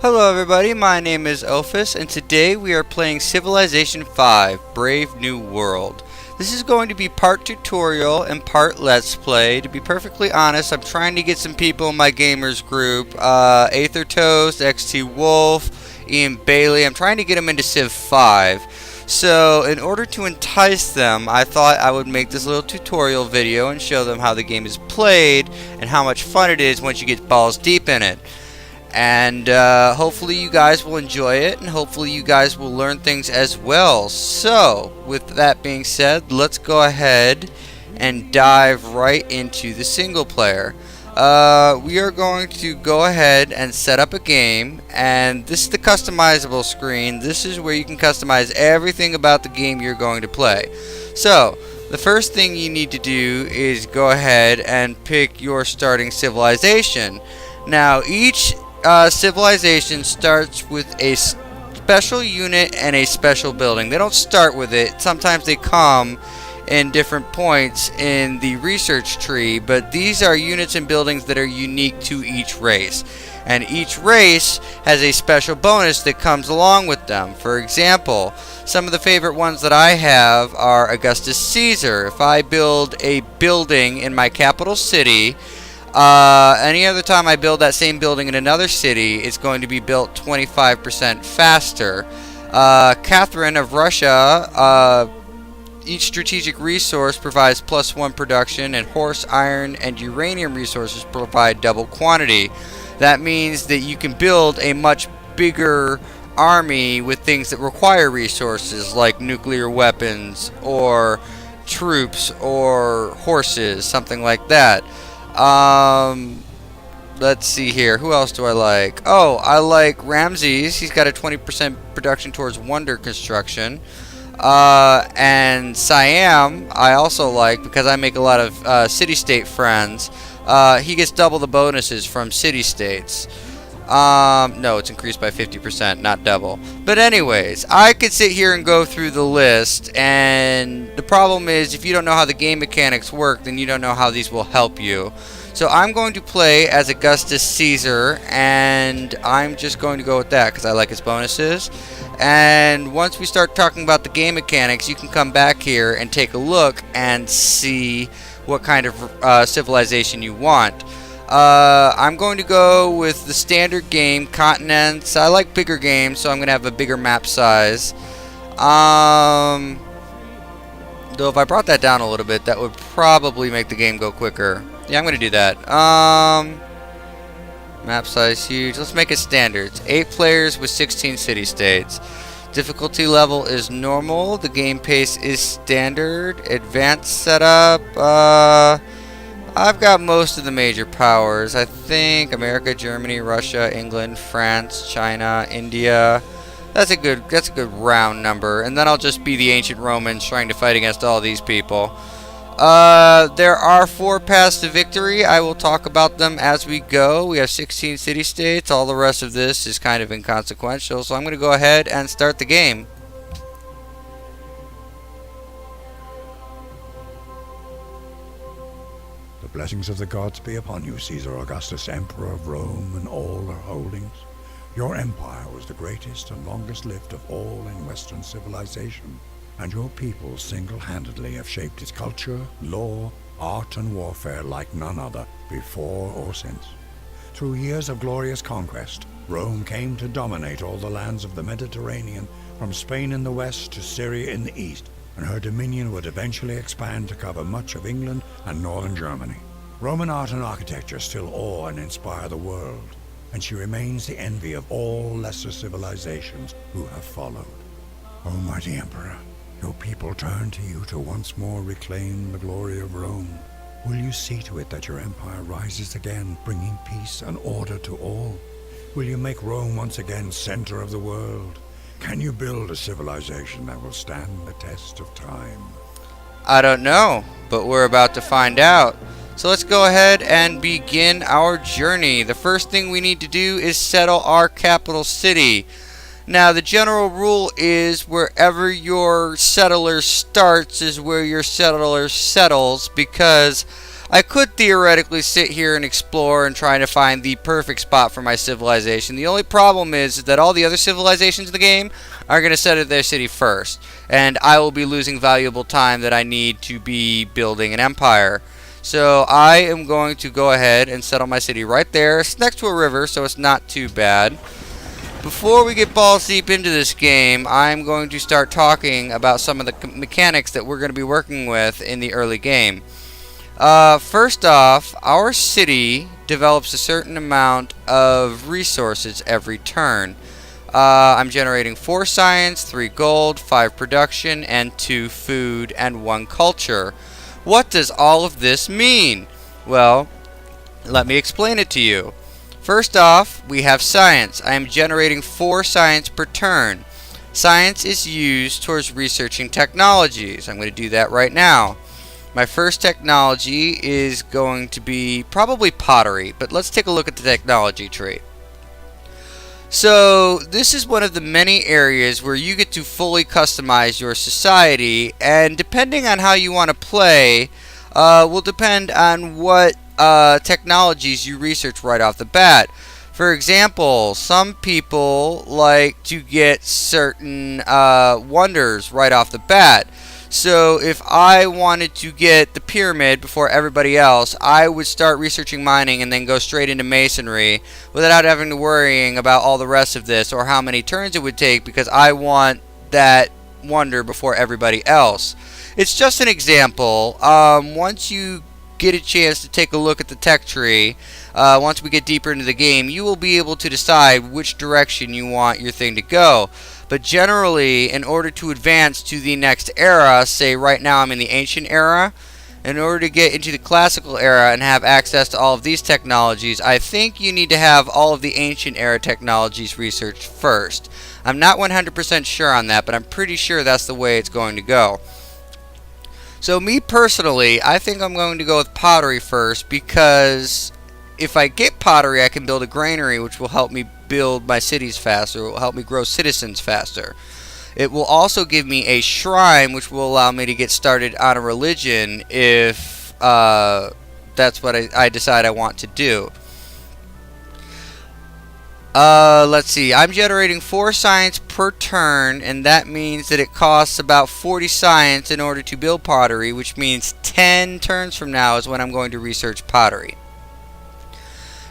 Hello everybody, my name is Ofus, and today we are playing Civilization 5, Brave New World. This is going to be part tutorial and part let's play. To be perfectly honest, I'm trying to get some people in my gamers group. Aether Toast, XT Wolf, Ian Bailey. I'm trying to get them into Civ 5. So, in order to entice them, I thought I would make this little tutorial video and show them how the game is played and how much fun it is once you get balls deep in it. And hopefully you guys will enjoy it, and hopefully you guys will learn things as well. So, with that being said, let's go ahead and dive right into the single player. We are going to go ahead and set up a game, and this is the customizable screen. This is where you can customize everything about the game you're going to play. So, the first thing you need to do is go ahead and pick your starting civilization. Now, each civilization starts with a special unit and a special building. They don't start with it. Sometimes they come in different points in the research tree, but these are units and buildings that are unique to each race. And each race has a special bonus that comes along with them. For example, some of the favorite ones that I have are Augustus Caesar. If I build a building in my capital city, any other time I build that same building in another city, it's going to be built 25% faster. Catherine of Russia, each strategic resource provides +1 production, and horse, iron, and uranium resources provide double quantity. That means that you can build a much bigger army with things that require resources like nuclear weapons or troops or horses, something like that. Let's see here. Who else do I like? Oh, I like Ramses. He's got a 20% production towards wonder construction. And Siam, I also like because I make a lot of city-state friends. He gets double the bonuses from city-states. No, it's increased by 50%, not double. But anyways, I could sit here and go through the list, and the problem is if you don't know how the game mechanics work, then you don't know how these will help you. So I'm going to play as Augustus Caesar, and I'm just going to go with that because I like his bonuses. And once we start talking about the game mechanics, you can come back here and take a look and see what kind of civilization you want. I'm going to go with the standard game, continents. I like bigger games, so I'm going to have a bigger map size. Though if I brought that down a little bit, that would probably make the game go quicker. Yeah, I'm going to do that. Map size huge. Let's make it standard. 8 players with 16 city-states. Difficulty level is normal. The game pace is standard. Advanced setup. I've got most of the major powers. I think America, Germany, Russia, England, France, China, India. That's a good round number. And then I'll just be the ancient Romans trying to fight against all these people. There are 4 paths to victory. I will talk about them as we go. We have 16 city-states. All the rest of this is kind of inconsequential. So I'm going to go ahead and start the game. The blessings of the gods be upon you, Caesar Augustus, Emperor of Rome and all her holdings. Your empire was the greatest and longest lived of all in Western civilization, and your people single-handedly have shaped its culture, law, art, and warfare like none other, before or since. Through years of glorious conquest, Rome came to dominate all the lands of the Mediterranean, from Spain in the west to Syria in the east, and her dominion would eventually expand to cover much of England and northern Germany. Roman art and architecture still awe and inspire the world, and she remains the envy of all lesser civilizations who have followed. O mighty Emperor, your people turn to you to once more reclaim the glory of Rome. Will you see to it that your empire rises again, bringing peace and order to all? Will you make Rome once again center of the world? Can you build a civilization that will stand the test of time? I don't know, but we're about to find out. So let's go ahead and begin our journey. The first thing we need to do is settle our capital city. Now, the general rule is wherever your settler starts is where your settler settles, because I could theoretically sit here and explore and try to find the perfect spot for my civilization. The only problem is that all the other civilizations in the game are going to settle their city first, and I will be losing valuable time that I need to be building an empire. So I am going to go ahead and settle my city right there. It's next to a river, so it's not too bad. Before we get balls deep into this game, I'm going to start talking about some of the mechanics that we're going to be working with in the early game. First off, our city develops a certain amount of resources every turn. I'm generating 4 science, 3 gold, 5 production, and 2 food, and 1 culture. What does all of this mean? Well, let me explain it to you. First off, we have science. I am generating 4 science per turn. Science is used towards researching technologies. I'm going to do that right now. My first technology is going to be probably pottery, but let's take a look at the technology tree. So this is one of the many areas where you get to fully customize your society, and depending on how you want to play will depend on what technologies you research right off the bat. For example, some people like to get certain wonders right off the bat. So if I wanted to get the pyramid before everybody else, I would start researching mining and then go straight into masonry without having to worrying about all the rest of this or how many turns it would take, because I want that wonder before everybody else. It's just an example. Once you get a chance to take a look at the tech tree, once we get deeper into the game, you will be able to decide which direction you want your thing to go. But generally, in order to advance to the next era, say right now I'm in the ancient era, in order to get into the classical era and have access to all of these technologies, I think you need to have all of the ancient era technologies researched first. I'm not 100% sure on that, but I'm pretty sure that's the way it's going to go. So me personally, I think I'm going to go with pottery first, because if I get pottery, I can build a granary, which will help me build my cities faster. It will help me grow citizens faster. It will also give me a shrine, which will allow me to get started on a religion if that's what I decide I want to do. Let's see. I'm generating 4 science per turn, and that means that it costs about 40 science in order to build pottery, which means 10 turns from now is when I'm going to research pottery.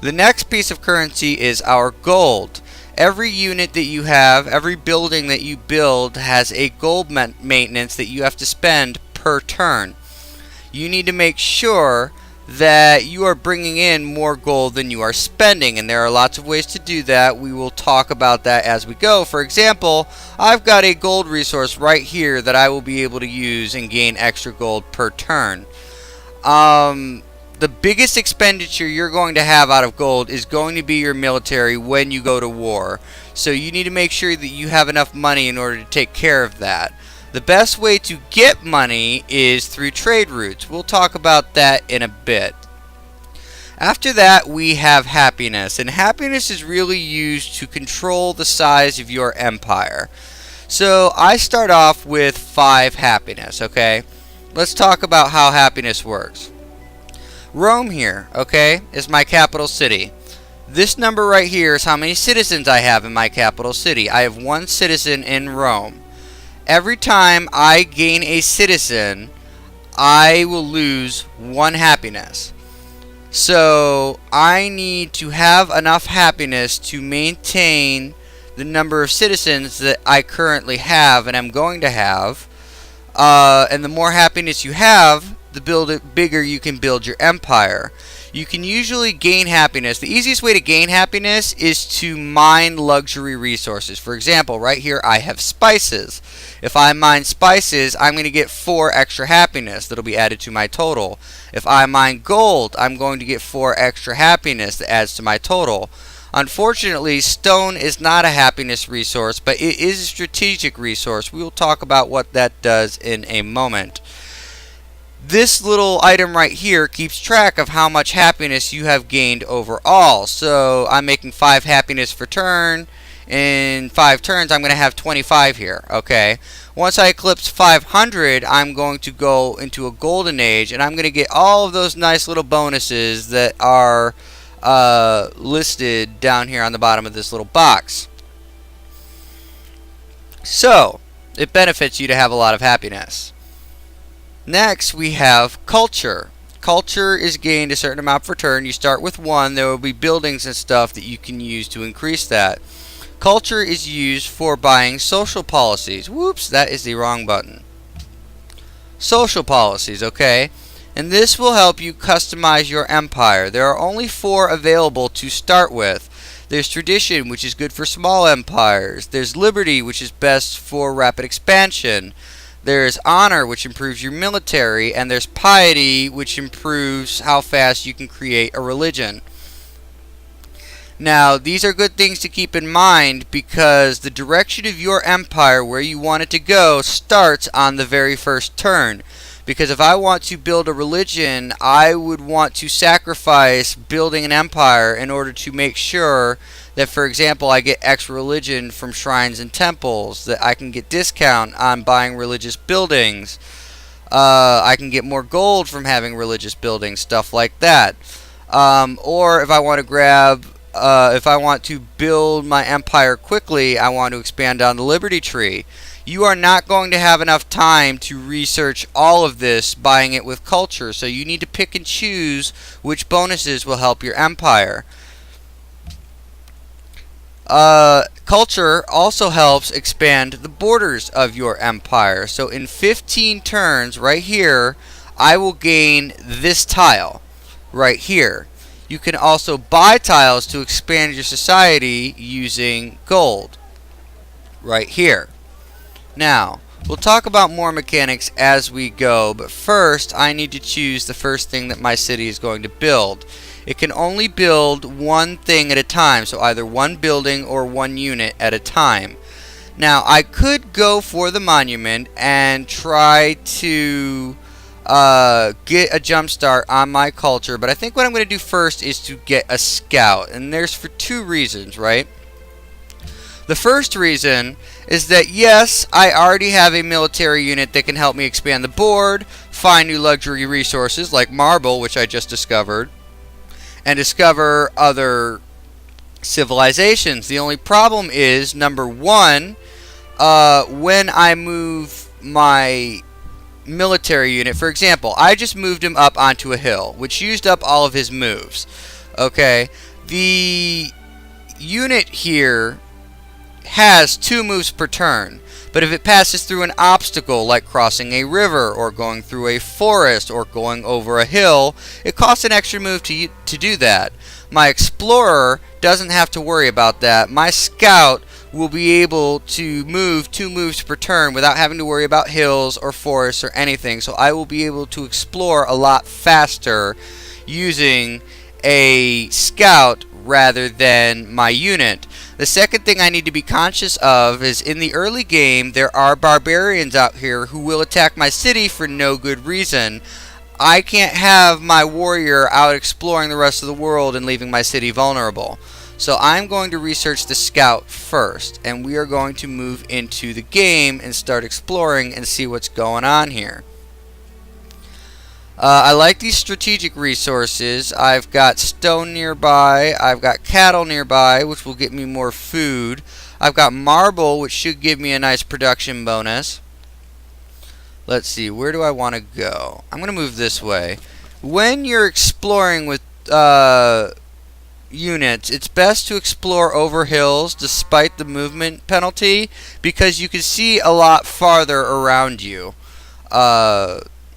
The next piece of currency is our gold. Every unit that you have, every building that you build has a gold maintenance that you have to spend per turn. You need to make sure that you are bringing in more gold than you are spending, and there are lots of ways to do that. We will talk about that as we go. For example, I've got a gold resource right here that I will be able to use and gain extra gold per turn. The biggest expenditure you're going to have out of gold is going to be your military when you go to war. So you need to make sure that you have enough money in order to take care of that. The best way to get money is through trade routes. We'll talk about that in a bit. After that, we have happiness, and happiness is really used to control the size of your empire. So I start off with 5 happiness, okay? Let's talk about how happiness works. Rome here, okay, is my capital city. This number right here is how many citizens I have in my capital city. I have 1 citizen in Rome. Every time I gain a citizen, I will lose 1 happiness. So I need to have enough happiness to maintain the number of citizens that I currently have and I'm going to have. And the more happiness you have, the bigger you can build your empire. You can usually gain happiness. The easiest way to gain happiness is to mine luxury resources. For example, right here I have spices. If I mine spices, I'm going to get 4 extra happiness that'll be added to my total. If I mine gold, I'm going to get 4 extra happiness that adds to my total. Unfortunately, stone is not a happiness resource, but it is a strategic resource. We will talk about what that does in a moment. This little item right here keeps track of how much happiness you have gained overall. So I'm making 5 happiness per turn, in 5 turns, I'm going to have 25 here, okay? Once I eclipse 500, I'm going to go into a golden age, and I'm going to get all of those nice little bonuses that are listed down here on the bottom of this little box. So, it benefits you to have a lot of happiness. Next, we have culture. Culture is gained a certain amount per turn. You start with 1. There will be buildings and stuff that you can use to increase that. Culture is used for buying social policies. Whoops, that is the wrong button. Social policies, okay? And this will help you customize your empire. There are only 4 available to start with. There's tradition, which is good for small empires. There's liberty, which is best for rapid expansion. There's honor, which improves your military. And there's piety, which improves how fast you can create a religion. Now, these are good things to keep in mind because the direction of your empire, where you want it to go, starts on the very first turn. Because if I want to build a religion, I would want to sacrifice building an empire in order to make sure that, for example, I get X religion from shrines and temples, that I can get discount on buying religious buildings. I can get more gold from having religious buildings, stuff like that. Or if I want to if I want to build my empire quickly, I want to expand on the Liberty Tree. You are not going to have enough time to research all of this buying it with culture, so you need to pick and choose which bonuses will help your empire. Culture also helps expand the borders of your empire. So in 15 turns, right here, I will gain this tile right here. You can also buy tiles to expand your society using gold right here. Now, we'll talk about more mechanics as we go, but first I need to choose the first thing that my city is going to build. It can only build one thing at a time, so either one building or one unit at a time. Now, I could go for the monument and try to get a jump start on my culture, but I think what I'm going to do first is to get a scout, and there's for 2 reasons, right? The first reason is that, yes, I already have a military unit that can help me expand the board, find new luxury resources like marble, which I just discovered, and discover other civilizations. The only problem is, number 1, when I move my military unit, for example, I just moved him up onto a hill, which used up all of his moves. Okay, the unit here has 2 moves per turn, but if it passes through an obstacle like crossing a river or going through a forest or going over a hill, it costs an extra move to do that. My explorer doesn't have to worry about that. My scout will be able to move 2 moves per turn without having to worry about hills or forests or anything, so I will be able to explore a lot faster using a scout rather than my unit. The second thing I need to be conscious of is in the early game there are barbarians out here who will attack my city for no good reason. I can't have my warrior out exploring the rest of the world and leaving my city vulnerable. So I'm going to research the scout first, and we are going to move into the game and start exploring and see what's going on here. I like these strategic resources. I've got stone nearby, I've got cattle nearby, which will get me more food. I've got marble, which should give me a nice production bonus. Let's see, where do I want to go? I'm going to move this way. When you're exploring with units, it's best to explore over hills despite the movement penalty, because you can see a lot farther around you.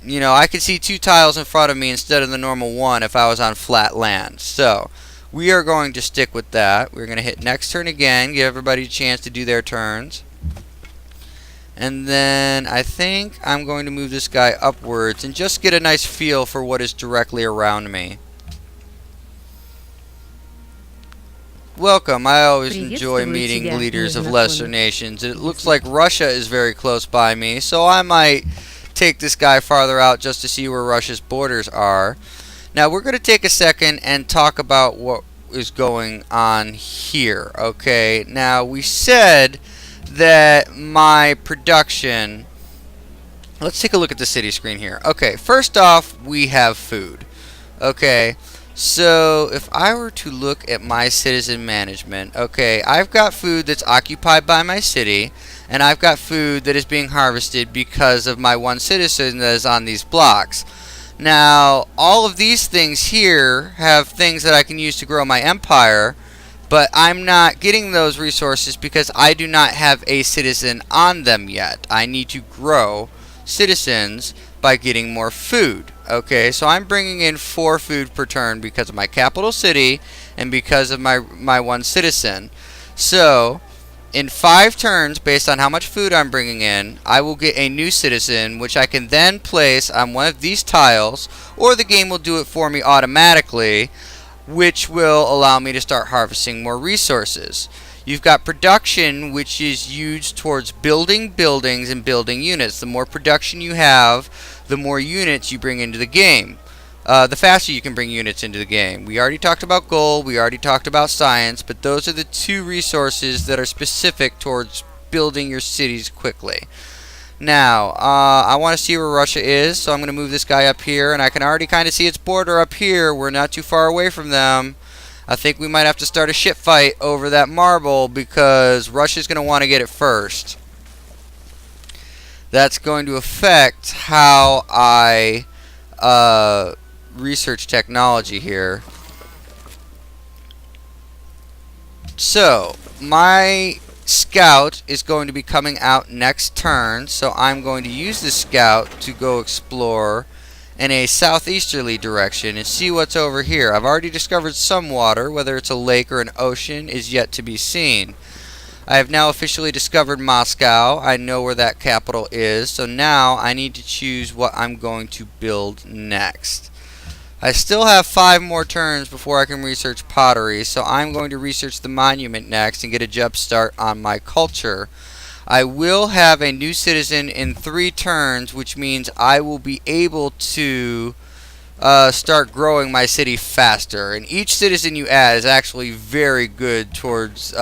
You know, I could see 2 tiles in front of me instead of the normal 1 if I was on flat land. So, we are going to stick with that. We're going to hit next turn again, give everybody a chance to do their turns. And then I think I'm going to move this guy upwards and just get a nice feel for what is directly around me. Welcome. I always enjoy meeting leaders of lesser nations. It looks like Russia is very close by me, so I might take this guy farther out just to see where Russia's borders are. Now we're going to take a second and talk about what is going on here. Okay, now we said that my production, let's take a look at the city screen here. Okay, first off, we have food. Okay, so if I were to look at my citizen management, okay, I've got food that's occupied by my city, and I've got food that is being harvested because of my one citizen that is on these blocks. Now, all of these things here have things that I can use to grow my empire, but I'm not getting those resources because I do not have a citizen on them yet. I need to grow citizens by getting more food. Okay, so I'm bringing in 4 food per turn because of my capital city and because of my one citizen. So, in 5 turns, based on how much food I'm bringing in, I will get a new citizen, which I can then place on one of these tiles, or the game will do it for me automatically, which will allow me to start harvesting more resources. You've got production, which is used towards building buildings and building units. The more production you have, the more units you bring into the game. The faster you can bring units into the game. We already talked about gold, we already talked about science, but those are the 2 resources that are specific towards building your cities quickly. Now, I want to see where Russia is, so I'm going to move this guy up here, and I can already kind of see its border up here. We're not too far away from them. I think we might have to start a ship fight over that marble because Russia's going to want to get it first. That's going to affect how I research technology here. So, my scout is going to be coming out next turn, so I'm going to use the scout to go explore in a southeasterly direction and see what's over here. I've already discovered some water. Whether it's a lake or an ocean is yet to be seen. I have now officially discovered Moscow. I know where that capital is, so now I need to choose what I'm going to build next. I still have 5 more turns before I can research pottery, so I'm going to research the monument next and get a jump start on my culture. I will have a new citizen in 3 turns, which means I will be able to start growing my city faster. And each citizen you add is actually very good towards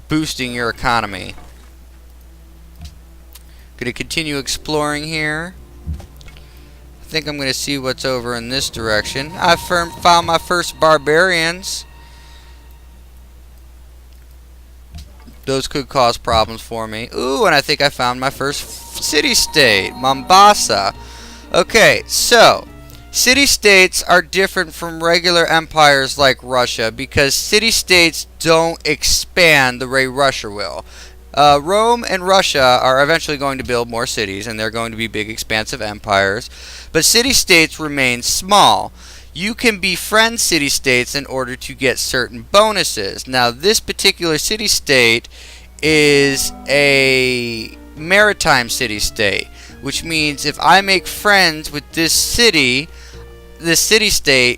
boosting your economy. Going to continue exploring here. I think I'm going to see what's over in this direction. I've found my first barbarians. Those could cause problems for me. Ooh, and I think I found my first city-state, Mombasa. Okay, so city-states are different from regular empires like Russia because city-states don't expand the way Russia will. Rome and Russia are eventually going to build more cities, and they're going to be big, expansive empires. But city-states remain small. You can befriend city-states in order to get certain bonuses. Now, this particular city-state is a maritime city-state, which means if I make friends with this city-state,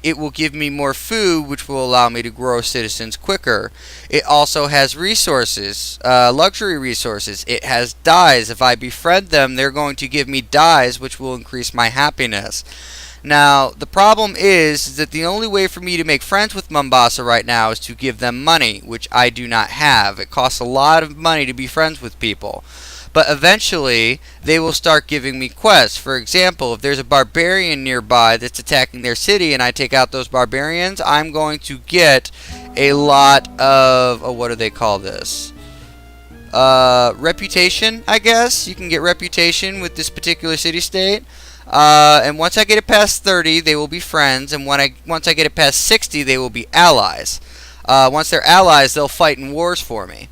it will give me more food, which will allow me to grow citizens quicker. It also has resources, luxury resources. It has dyes. If I befriend them, they're going to give me dyes, which will increase my happiness. Now, the problem is that the only way for me to make friends with Mombasa right now is to give them money, which I do not have. It costs a lot of money to be friends with people. But eventually, they will start giving me quests. For example, if there's a barbarian nearby that's attacking their city and I take out those barbarians, I'm going to get a lot of, what do they call this? Reputation, I guess. You can get reputation with this particular city-state. And once I get it past 30, they will be friends. And once I get it past 60, they will be allies. Once they're allies, they'll fight in wars for me.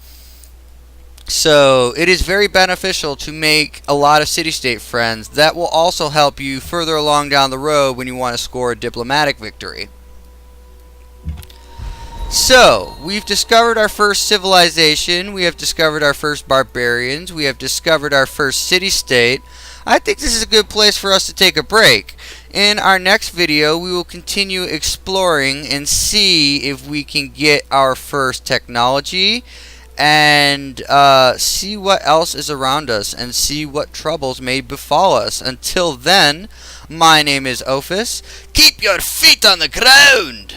So it is very beneficial to make a lot of city-state friends. That will also help you further along down the road when you want to score a diplomatic victory. So, we've discovered our first civilization. We have discovered our first barbarians. We have discovered our first city-state. I think this is a good place for us to take a break. In our next video, we will continue exploring and see if we can get our first technology and see what else is around us and see what troubles may befall us. Until then, my name is Ofus. Keep your feet on the ground!